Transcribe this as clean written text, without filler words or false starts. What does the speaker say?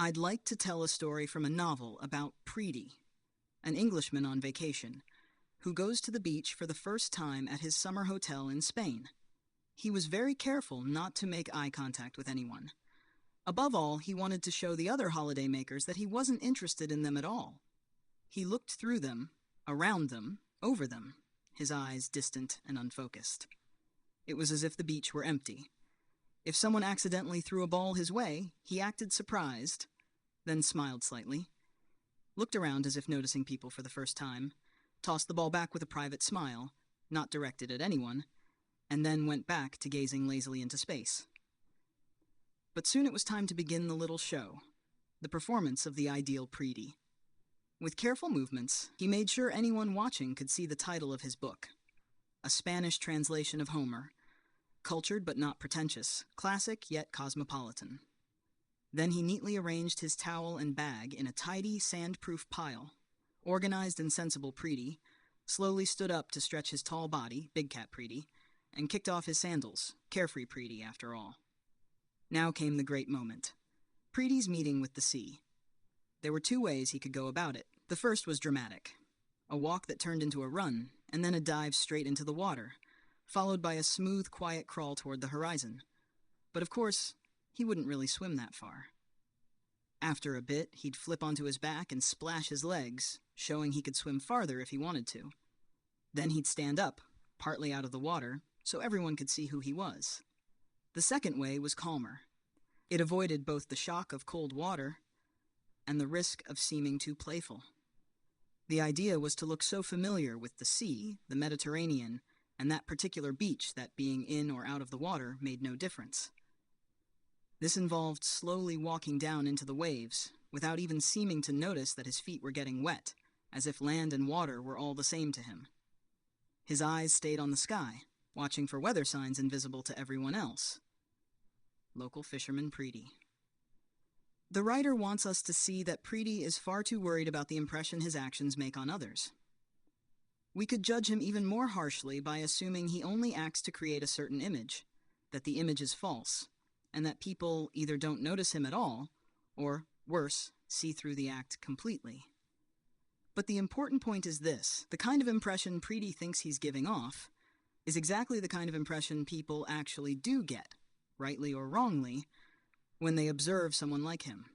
I'd like to tell a story from a novel about Preedy, an Englishman on vacation, who goes to the beach for the first time at his summer hotel in Spain. He was very careful not to make eye contact with anyone. Above all, he wanted to show the other holidaymakers that he wasn't interested in them at all. He looked through them, around them, over them, his eyes distant and unfocused. It was as if the beach were empty. If someone accidentally threw a ball his way, he acted surprised, then smiled slightly, looked around as if noticing people for the first time, tossed the ball back with a private smile, not directed at anyone, and then went back to gazing lazily into space. But soon it was time to begin the little show, the performance of the ideal Preedy. With careful movements, he made sure anyone watching could see the title of his book, a Spanish translation of Homer, cultured but not pretentious, classic yet cosmopolitan. Then he neatly arranged his towel and bag in a tidy, sand-proof pile. Organized and sensible Preedy slowly stood up to stretch his tall body, big cat Preedy, and kicked off his sandals, carefree Preedy after all. Now came the great moment. Preedy's meeting with the sea. There were two ways he could go about it. The first was dramatic. A walk that turned into a run, and then a dive straight into the water, followed by a smooth, quiet crawl toward the horizon. But of course, he wouldn't really swim that far. After a bit, he'd flip onto his back and splash his legs, showing he could swim farther if he wanted to. Then he'd stand up, partly out of the water, so everyone could see who he was. The second way was calmer. It avoided both the shock of cold water and the risk of seeming too playful. The idea was to look so familiar with the sea, the Mediterranean, and that particular beach that being in or out of the water made no difference. This involved slowly walking down into the waves, without even seeming to notice that his feet were getting wet, as if land and water were all the same to him. His eyes stayed on the sky, watching for weather signs invisible to everyone else. Local fisherman Preedy. The writer wants us to see that Preedy is far too worried about the impression his actions make on others. We could judge him even more harshly by assuming he only acts to create a certain image, that the image is false, and that people either don't notice him at all, or, worse, see through the act completely. But the important point is this: the kind of impression Preedy thinks he's giving off is exactly the kind of impression people actually do get, rightly or wrongly, when they observe someone like him.